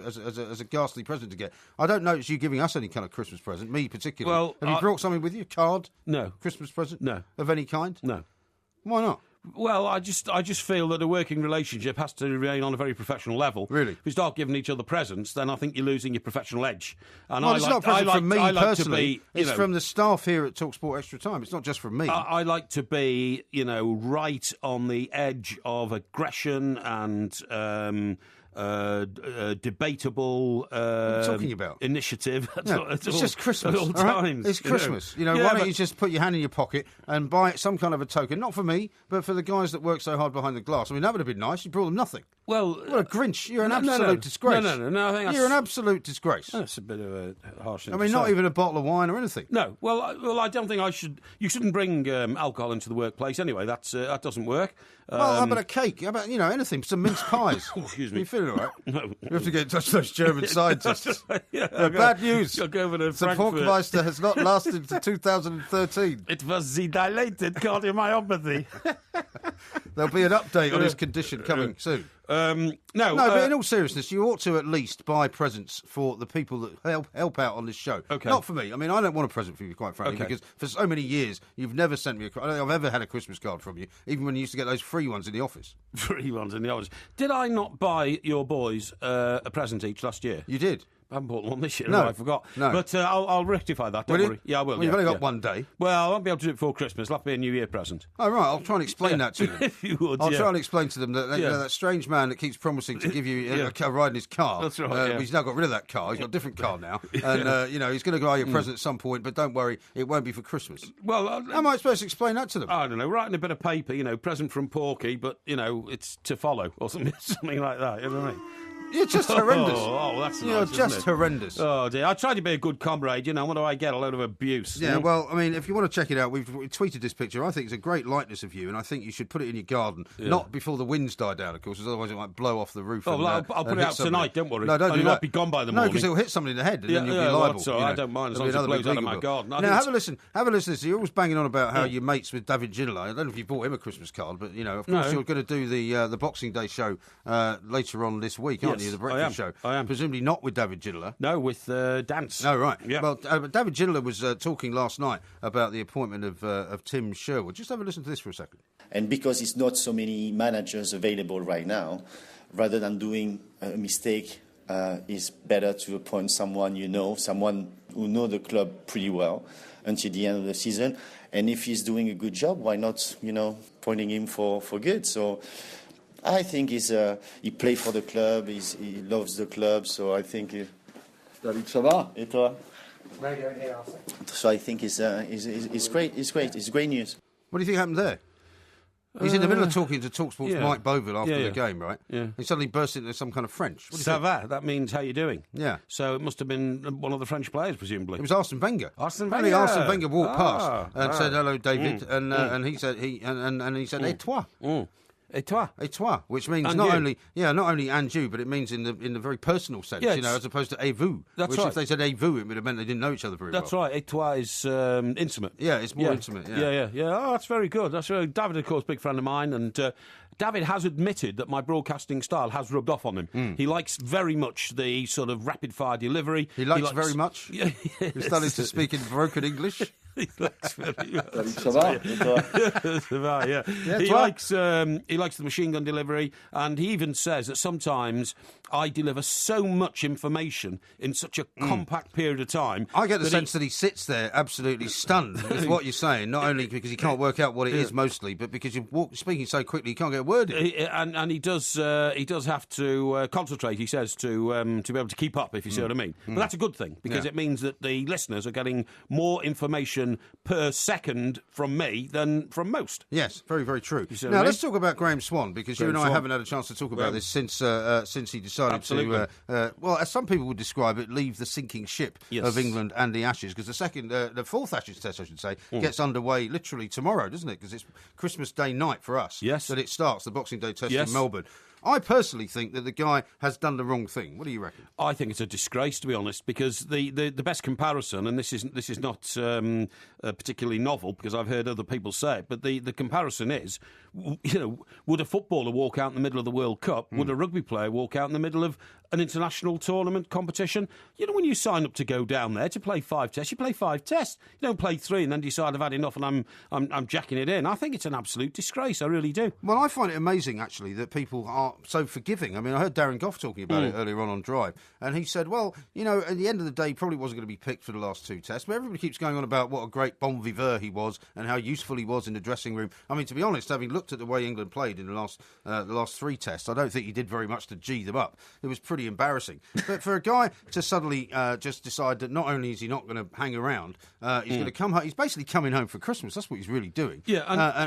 [SPEAKER 1] a ghastly present to get. I don't notice you giving us any kind of Christmas present, me particularly.
[SPEAKER 2] Well,
[SPEAKER 1] have you brought something with you? A card?
[SPEAKER 2] No.
[SPEAKER 1] Christmas present?
[SPEAKER 2] No.
[SPEAKER 1] Of any kind?
[SPEAKER 2] No.
[SPEAKER 1] Why not?
[SPEAKER 2] Well, I just feel that a working relationship has to remain on a very professional level.
[SPEAKER 1] Really?
[SPEAKER 2] If you start giving each other presents, then I think you're losing your professional edge. And
[SPEAKER 1] Well, it's not a present from me personally. It's
[SPEAKER 2] from
[SPEAKER 1] from the staff here at TalkSport Extra Time. It's not just from me.
[SPEAKER 2] I like to be, right on the edge of aggression and debatable
[SPEAKER 1] what are you talking about?
[SPEAKER 2] initiative.
[SPEAKER 1] It's just Christmas.
[SPEAKER 2] At all
[SPEAKER 1] all right?
[SPEAKER 2] times.
[SPEAKER 1] It's Christmas.
[SPEAKER 2] Yeah,
[SPEAKER 1] why don't
[SPEAKER 2] but-
[SPEAKER 1] you just put your hand in your pocket and buy some kind of a token? Not for me, but for the guys that work so hard behind the glass. I mean, that would have been nice. You brought them nothing.
[SPEAKER 2] Well,
[SPEAKER 1] What a Grinch. You're an
[SPEAKER 2] no,
[SPEAKER 1] absolute disgrace.
[SPEAKER 2] No, I think
[SPEAKER 1] You're an absolute disgrace.
[SPEAKER 2] that's a bit of a harsh thing
[SPEAKER 1] I mean,
[SPEAKER 2] to
[SPEAKER 1] not
[SPEAKER 2] say.
[SPEAKER 1] even a bottle of wine or anything.
[SPEAKER 2] No, well, I don't think you shouldn't bring alcohol into the workplace anyway. That doesn't work.
[SPEAKER 1] Well, how about a cake? How about, anything? Some mince pies.
[SPEAKER 2] Excuse
[SPEAKER 1] Are
[SPEAKER 2] me.
[SPEAKER 1] you feeling all right?
[SPEAKER 2] No.
[SPEAKER 1] You have to get in touch with those German scientists.
[SPEAKER 2] Yeah,
[SPEAKER 1] Bad news.
[SPEAKER 2] I'll go over to
[SPEAKER 1] The
[SPEAKER 2] Frankfurt.
[SPEAKER 1] Porkmeister has not lasted to 2013.
[SPEAKER 2] It was the dilated cardiomyopathy.
[SPEAKER 1] There'll be an update on his condition coming soon.
[SPEAKER 2] No,
[SPEAKER 1] but in all seriousness, you ought to at least buy presents for the people that help out on this show.
[SPEAKER 2] Okay.
[SPEAKER 1] Not for me. I mean, I don't want a present for you, quite frankly,
[SPEAKER 2] Okay.
[SPEAKER 1] because for so many years you've never sent me I don't think I've ever had a Christmas card from you, even when you used to get those free ones in the office.
[SPEAKER 2] free ones in the office. Did I not buy your boys a present each last year?
[SPEAKER 1] You did.
[SPEAKER 2] I haven't bought one this year.
[SPEAKER 1] No.
[SPEAKER 2] I forgot.
[SPEAKER 1] No.
[SPEAKER 2] But I'll rectify that. Don't
[SPEAKER 1] Will you?
[SPEAKER 2] worry. Yeah, I will.
[SPEAKER 1] Well, you've
[SPEAKER 2] yeah,
[SPEAKER 1] only got
[SPEAKER 2] yeah.
[SPEAKER 1] one day.
[SPEAKER 2] Well, I won't be able to do it before Christmas. It'll have to be a New Year present.
[SPEAKER 1] Oh, right. I'll try and explain that to them.
[SPEAKER 2] If you would,
[SPEAKER 1] I'll
[SPEAKER 2] yeah.
[SPEAKER 1] try and explain to them that that strange man that keeps promising to give you a ride in his car.
[SPEAKER 2] That's right, yeah.
[SPEAKER 1] He's now got rid of that car. He's got a different car now. And, he's going to buy you a present at some point, but don't worry, it won't be for Christmas.
[SPEAKER 2] Well,
[SPEAKER 1] How am I supposed to explain that to them?
[SPEAKER 2] I don't know. Writing a bit of paper, present from Porky, but, it's to follow or something like that. You know what I mean?
[SPEAKER 1] You're just horrendous.
[SPEAKER 2] Oh, that's nice.
[SPEAKER 1] You're
[SPEAKER 2] isn't
[SPEAKER 1] just
[SPEAKER 2] it?
[SPEAKER 1] horrendous.
[SPEAKER 2] Oh, dear. I tried to be a good comrade, What do I get? A load of abuse.
[SPEAKER 1] Yeah, well, I mean, if you want to check it out, we tweeted this picture. I think it's a great likeness of you, and I think you should put it in your garden.
[SPEAKER 2] Yeah.
[SPEAKER 1] Not before the winds die down, of course, because otherwise it might blow off the roof.
[SPEAKER 2] Oh,
[SPEAKER 1] and,
[SPEAKER 2] well, I'll
[SPEAKER 1] and
[SPEAKER 2] put it
[SPEAKER 1] hit
[SPEAKER 2] out
[SPEAKER 1] somebody.
[SPEAKER 2] tonight, don't worry.
[SPEAKER 1] No, don't
[SPEAKER 2] And
[SPEAKER 1] do
[SPEAKER 2] it
[SPEAKER 1] that.
[SPEAKER 2] might be gone by the
[SPEAKER 1] No,
[SPEAKER 2] morning.
[SPEAKER 1] because it'll hit somebody in the head, and then you'll be
[SPEAKER 2] well,
[SPEAKER 1] liable.
[SPEAKER 2] that's all right. I don't mind as
[SPEAKER 1] There'll
[SPEAKER 2] long
[SPEAKER 1] be
[SPEAKER 2] as it
[SPEAKER 1] another
[SPEAKER 2] blows out
[SPEAKER 1] big
[SPEAKER 2] of my
[SPEAKER 1] legal bill.
[SPEAKER 2] garden. I
[SPEAKER 1] Now,
[SPEAKER 2] think
[SPEAKER 1] have
[SPEAKER 2] it's-
[SPEAKER 1] a listen. Have a listen. So you're always banging on about how you're mates with David Ginola. I don't know if you bought him a Christmas card, but, of course
[SPEAKER 2] No.
[SPEAKER 1] you're going to do the Boxing Day show later on this week, aren't
[SPEAKER 2] Yes,
[SPEAKER 1] you? The
[SPEAKER 2] I
[SPEAKER 1] breakfast
[SPEAKER 2] am.
[SPEAKER 1] show.
[SPEAKER 2] I am.
[SPEAKER 1] Presumably not with David Ginola.
[SPEAKER 2] No, with dance.
[SPEAKER 1] Oh, right.
[SPEAKER 2] Yeah.
[SPEAKER 1] Well, David Ginola was talking last night about the appointment of Tim Sherwood. Just have a listen to this for a second.
[SPEAKER 4] And because it's not so many managers available right now, rather than doing a mistake, it's better to appoint someone someone who knows the club pretty well until the end of the season. And if he's doing a good job, why not, appointing him for good? So I think he plays for the club, he loves the club, so I think...
[SPEAKER 5] David, ça va?
[SPEAKER 4] Et toi? So I think it's great. It's great. It's great news.
[SPEAKER 1] What do you think happened there? He's in the middle of talking to TalkSport's
[SPEAKER 2] yeah.
[SPEAKER 1] Mike Boville after
[SPEAKER 2] Yeah.
[SPEAKER 1] the game, right?
[SPEAKER 2] Yeah.
[SPEAKER 1] He suddenly burst into some kind of French. What do you
[SPEAKER 2] Ça
[SPEAKER 1] think?
[SPEAKER 2] va, that means how you doing.
[SPEAKER 1] Yeah.
[SPEAKER 2] So it must have been one of the French players, presumably.
[SPEAKER 1] It was Arsene Wenger.
[SPEAKER 2] Arsene
[SPEAKER 1] Apparently
[SPEAKER 2] Wenger.
[SPEAKER 1] Arsene Wenger walked past and
[SPEAKER 2] right.
[SPEAKER 1] said hello, David, and he said et toi.
[SPEAKER 2] Et toi?
[SPEAKER 1] Et toi, which means
[SPEAKER 2] And
[SPEAKER 1] not
[SPEAKER 2] you.
[SPEAKER 1] only and you, but it means in the very personal sense,
[SPEAKER 2] Yeah,
[SPEAKER 1] as opposed to et vous.
[SPEAKER 2] That's
[SPEAKER 1] which
[SPEAKER 2] right.
[SPEAKER 1] if they said et vous, it would have meant they didn't know each other very
[SPEAKER 2] That's
[SPEAKER 1] well.
[SPEAKER 2] right. Et toi is intimate.
[SPEAKER 1] Yeah, it's more intimate. Yeah.
[SPEAKER 2] Yeah. Oh, that's very good. That's very... David, of course, big friend of mine, and David has admitted that my broadcasting style has rubbed off on him. He likes very much the sort of rapid-fire delivery.
[SPEAKER 1] He likes very much?
[SPEAKER 2] Yeah,
[SPEAKER 1] He started to speak in broken English.
[SPEAKER 5] Ça va?
[SPEAKER 2] He likes the machine gun delivery, and he even says that sometimes I deliver so much information in such a compact period of time.
[SPEAKER 1] I get the sense that he sits there absolutely stunned with what you're saying, not only because he can't work out what it is mostly, but because you're speaking so quickly he can't get a word in.
[SPEAKER 2] And he does have to concentrate, he says, to be able to keep up, if you see what I mean. But that's a good thing, because it means that the listeners are getting more information per second from me than from most.
[SPEAKER 1] Yes, very, very true. Now, let's talk about Graeme Swann, because you and I haven't had a chance to talk about this since he decided to, well, as some people would describe it, leave the sinking ship of England and the Ashes, because the fourth Ashes test, I should say, gets underway literally tomorrow, doesn't it? Because it's Christmas Day night for us that it starts, the Boxing Day test in Melbourne. I personally think that the guy has done the wrong thing. What do you reckon? I think it's a disgrace, to be honest, because the best comparison, and this is not particularly novel, because I've heard other people say it, but the comparison is, would a footballer walk out in the middle of the World Cup? Would a rugby player walk out in the middle of an international tournament competition? When you sign up to go down there to play 5 tests, you play 5 tests. You don't play 3 and then decide I've had enough and I'm jacking it in. I think it's an absolute disgrace. I really do. Well, I find it amazing, actually, that people are so forgiving. I mean, I heard Darren Gough talking about it earlier on Drive, and he said, well, at the end of the day, he probably wasn't going to be picked for the last 2 tests, but everybody keeps going on about what a great bon vivant he was and how useful he was in the dressing room. I mean, to be honest, having looked at the way England played in the last 3 tests, I don't think he did very much to G them up. It was pretty embarrassing. But for a guy to suddenly just decide that not only is he not going to hang around, he's going to come home. He's basically coming home for Christmas. That's what he's really doing. Yeah,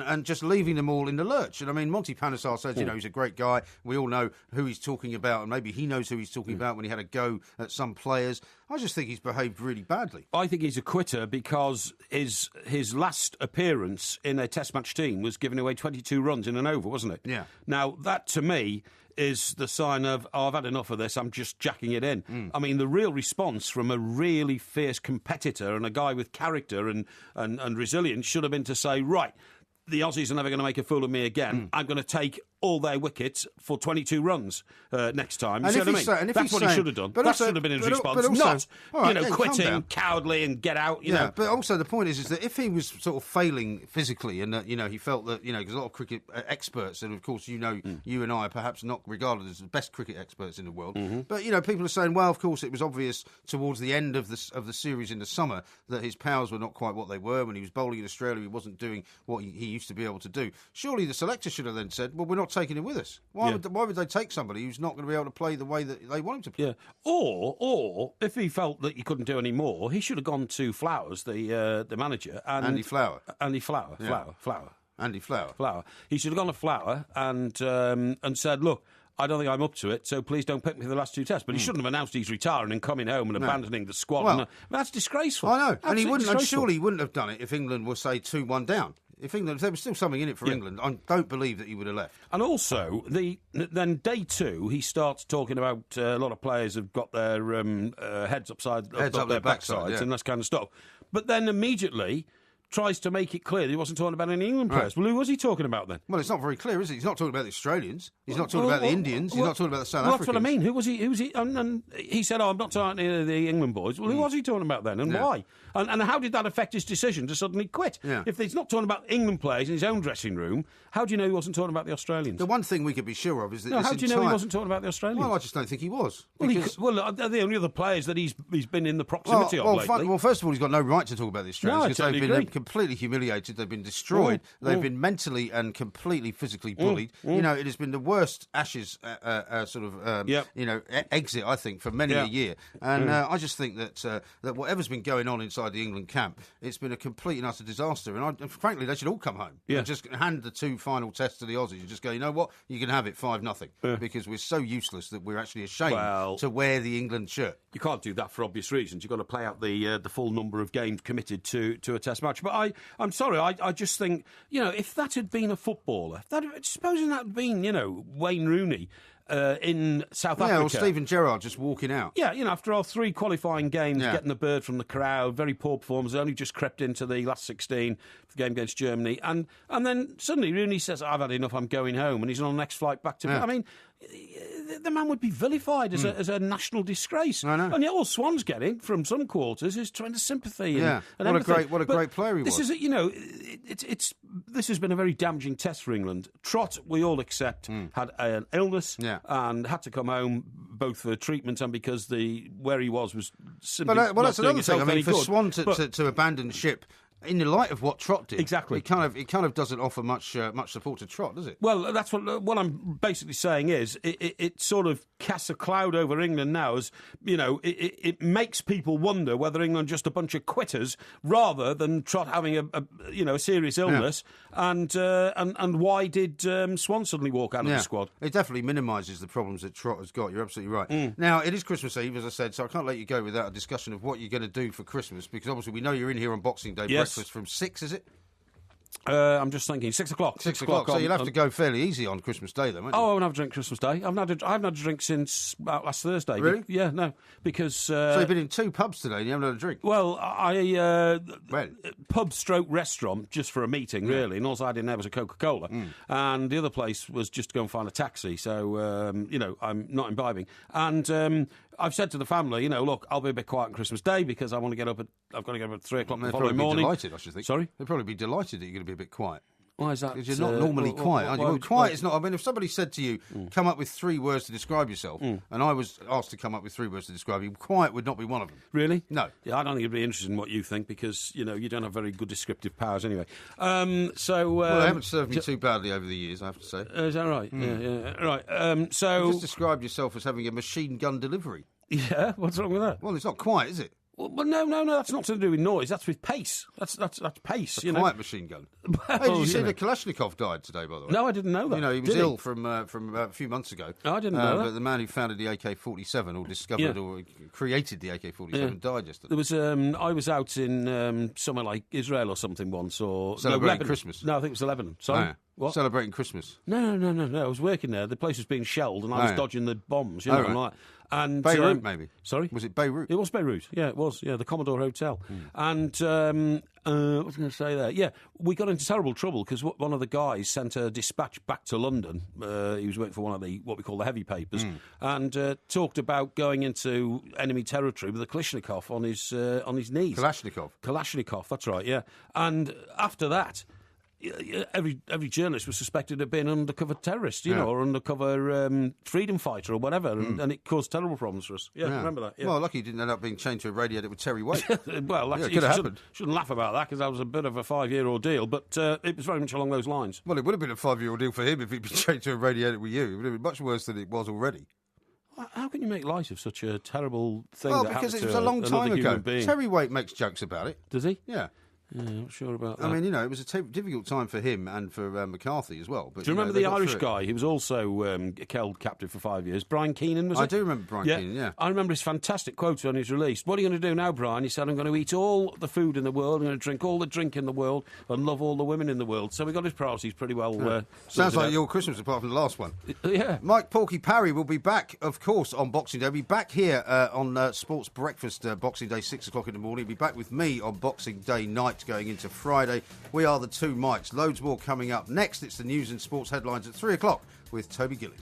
[SPEAKER 1] and just leaving them all in the lurch. And I mean, Monty Panesar says, he's a great guy. We all know who he's talking about, and maybe he knows who he's talking about when he had a go at some players. I just think he's behaved really badly.
[SPEAKER 2] I think he's a quitter because his last appearance in a Test match team was giving away 22 runs in an over, wasn't it?
[SPEAKER 1] Yeah.
[SPEAKER 2] Now, that to me is the sign of, I've had enough of this, I'm just jacking it in. I mean, the real response from a really fierce competitor and a guy with character and resilience should have been to say, right, the Aussies are never going to make a fool of me again. I'm going to take all their wickets for 22 runs next time. You see what I mean? That's what he should have done. That should have been his response. Not, quitting cowardly and get out, you know.
[SPEAKER 1] But also the point is that if he was sort of failing physically and that, he felt that, because a lot of cricket experts, and of course, you and I are perhaps not regarded as the best cricket experts in the world, but, people are saying, well, of course, it was obvious towards the end of the series in the summer that his powers were not quite what they were. When he was bowling in Australia, he wasn't doing what he used to be able to do. Surely the selector should have then said, well, we're not taking him with us. Why would they take somebody who's not going to be able to play the way that they want him to play?
[SPEAKER 2] Yeah. Or if he felt that he couldn't do any more, he should have gone to Flowers, the manager, and
[SPEAKER 1] Andy Flower.
[SPEAKER 2] Andy Flower. He should have gone to Flower and said, look, I don't think I'm up to it, so please don't pick me for the last 2 tests. But he shouldn't have announced he's retiring and coming home and abandoning the squad.
[SPEAKER 1] Well,
[SPEAKER 2] that's disgraceful.
[SPEAKER 1] I know. And he wouldn't. And surely he wouldn't have done it if England were, say, 2-1 down. If there was still something in it for England, I don't believe that he would have left.
[SPEAKER 2] And also, then day 2, he starts talking about a lot of players have got their heads up their backsides and that kind of stuff. But then immediately tries to make it clear that he wasn't talking about any England players. Well, who was he talking about then?
[SPEAKER 1] Well, it's not very clear, is it? He's not talking about the Australians. He's not talking about the Indians. He's not talking about the South Africans.
[SPEAKER 2] That's what I mean. Who was he? And he said, I'm not talking about the England boys. Well, who was he talking about then, and why? And how did that affect his decision to suddenly quit? Yeah. If he's not talking about England players in his own dressing room, how do you know he wasn't talking about the Australians?
[SPEAKER 1] The one thing we could be sure of is that
[SPEAKER 2] how do you know he wasn't talking about the Australians?
[SPEAKER 1] Well, I just don't think he was.
[SPEAKER 2] Well, they're the only other players that he's been in the proximity of lately.
[SPEAKER 1] Well, first of all, he's got no right to talk about the Australians because they've been completely humiliated. They've been destroyed. They've been mentally and completely physically bullied. It has been the worst Ashes exit, I think, for many a year. And I just think that whatever's been going on inside the England camp, it's been a complete and utter disaster. And frankly, they should all come home and just hand the 2 final tests to the Aussies and just go, you know what, you can have it 5-0 because we're so useless that we're actually ashamed to wear the England shirt.
[SPEAKER 2] You can't do that for obvious reasons. You've got to play out the full number of games committed to a test match. But I'm sorry, I just think, if that had been a footballer, supposing that had been, Wayne Rooney in South Africa.
[SPEAKER 1] Yeah, or Steven Gerrard just walking out.
[SPEAKER 2] Yeah, after our 3 qualifying games, getting the bird from the crowd, very poor performance, only just crept into the last 16 for the game against Germany. And then suddenly Rooney says, I've had enough, I'm going home, and he's on the next flight back to... I mean, the man would be vilified as a national disgrace.
[SPEAKER 1] I know.
[SPEAKER 2] And yet all Swann's getting from some quarters is tremendous sympathy. And
[SPEAKER 1] what a great player he was.
[SPEAKER 2] This is, you know, this has been a very damaging test for England. Trott, we all accept, had an illness and had to come home both for treatment and because where he was simply
[SPEAKER 1] But
[SPEAKER 2] not
[SPEAKER 1] that's
[SPEAKER 2] doing
[SPEAKER 1] another thing.
[SPEAKER 2] himself
[SPEAKER 1] I mean,
[SPEAKER 2] any
[SPEAKER 1] for
[SPEAKER 2] good.
[SPEAKER 1] Swann to abandon ship in the light of what Trott did,
[SPEAKER 2] exactly,
[SPEAKER 1] it kind of doesn't offer much support to Trott, does it?
[SPEAKER 2] Well, that's what I'm basically saying is it sort of casts a cloud over England now, as you know, it makes people wonder whether England are just a bunch of quitters rather than Trott having a serious illness, and why did Swann suddenly walk out of the squad?
[SPEAKER 1] It definitely minimises the problems that Trott has got. You're absolutely right. Now it is Christmas Eve, as I said, so I can't let you go without a discussion of what you're going to do for Christmas, because obviously we know you're in here on Boxing Day.
[SPEAKER 2] Yes.
[SPEAKER 1] Breakfast from 6, is it?
[SPEAKER 2] I'm just thinking 6 o'clock.
[SPEAKER 1] 6 o'clock. So you'll have to go fairly easy on Christmas Day, then, won't you?
[SPEAKER 2] I won't have a drink Christmas Day. I haven't had a drink since about last Thursday.
[SPEAKER 1] Really?
[SPEAKER 2] Yeah, no, because
[SPEAKER 1] so you've been in 2 pubs today and you haven't had a drink.
[SPEAKER 2] Well, pub / restaurant just for a meeting, really, and all I had in there was a Coca-Cola, and the other place was just to go and find a taxi. So I'm not imbibing, and I've said to the family, look, I'll be a bit quiet on Christmas Day because I've got to get up at 3 o'clock the following morning.
[SPEAKER 1] They'll probably be delighted, I should think.
[SPEAKER 2] Sorry?
[SPEAKER 1] They'll probably be delighted that you're going to be a bit quiet.
[SPEAKER 2] Why is that?
[SPEAKER 1] Because you're not normally quiet, aren't you? Well, quiet is not... I mean, if somebody said to you, come up with 3 words to describe yourself, and I was asked to come up with 3 words to describe you, quiet would not be one of them.
[SPEAKER 2] Really?
[SPEAKER 1] No.
[SPEAKER 2] Yeah, I don't think it'd be interested in what you think because, you don't have very good descriptive powers anyway. Well,
[SPEAKER 1] they haven't served me too badly over the years, I have to say.
[SPEAKER 2] Is that right? Yeah. Right. So...
[SPEAKER 1] You just described yourself as having a machine gun delivery.
[SPEAKER 2] Yeah? What's wrong with that?
[SPEAKER 1] Well, it's not quiet, is it?
[SPEAKER 2] Well, no, that's not to do with noise. That's with pace. That's pace.
[SPEAKER 1] A quiet machine gun. Hey, did you see that Kalashnikov died today, by the way?
[SPEAKER 2] No, I didn't know that.
[SPEAKER 1] He was ill from a few months ago.
[SPEAKER 2] Oh, I didn't know that.
[SPEAKER 1] But the man who founded the AK-47 or discovered or created the AK-47 died yesterday.
[SPEAKER 2] There was I was out in somewhere like Israel or something once, or
[SPEAKER 1] celebrating Christmas.
[SPEAKER 2] No, I think it was Lebanon. Sorry.
[SPEAKER 1] Oh.
[SPEAKER 2] What?
[SPEAKER 1] Celebrating Christmas.
[SPEAKER 2] No. I was working there. The place was being shelled, and I was dodging the bombs.
[SPEAKER 1] Right.
[SPEAKER 2] And
[SPEAKER 1] Beirut, maybe.
[SPEAKER 2] Sorry,
[SPEAKER 1] was it Beirut?
[SPEAKER 2] It was Beirut. Yeah, it was. Yeah, the Commodore Hotel. And what was I going to say there? Yeah, we got into terrible trouble because one of the guys sent a dispatch back to London. He was working for one of what we call the heavy papers, and talked about going into enemy territory with a Kalashnikov on his knees. Kalashnikov. That's right. Yeah, and after that. Every journalist was suspected of being an undercover terrorist, or undercover freedom fighter or whatever, and it caused terrible problems for us. Yeah, remember that? Yeah.
[SPEAKER 1] Well, lucky you didn't end up being chained to a radiator with Terry Waite.
[SPEAKER 2] Well,
[SPEAKER 1] it could have happened.
[SPEAKER 2] Shouldn't laugh about that because that was a bit of a 5-year ordeal, but it was very much along those lines.
[SPEAKER 1] Well, it would have been a 5-year ordeal for him if he'd been chained to a radiator with you. It would have been much worse than it was already.
[SPEAKER 2] How can you make light of such a terrible thing?
[SPEAKER 1] Well, because it was a long time ago. Terry Waite makes jokes about it.
[SPEAKER 2] Does he?
[SPEAKER 1] Yeah.
[SPEAKER 2] Yeah, I'm not sure about that.
[SPEAKER 1] I mean, it was a difficult time for him and for McCarthy as well. But,
[SPEAKER 2] do you remember the Irish guy? He was also held captive for 5 years. Brian Keenan, was it?
[SPEAKER 1] I do remember Brian Keenan, yeah.
[SPEAKER 2] I remember his fantastic quote when he was released. What are you going to do now, Brian? He said, I'm going to eat all the food in the world, I'm going to drink all the drink in the world, and love all the women in the world. So we got his priorities pretty well
[SPEAKER 1] Sounds like your Christmas, apart from the last one.
[SPEAKER 2] Yeah.
[SPEAKER 1] Mike Porky Parry will be back, of course, on Boxing Day. He'll be back here on Sports Breakfast, Boxing Day, 6 o'clock in the morning. He'll be back with me on Boxing Day night going into Friday. We are the 2 Mikes. Loads more coming up. Next, it's the news and sports headlines at 3 o'clock with Toby Gillis.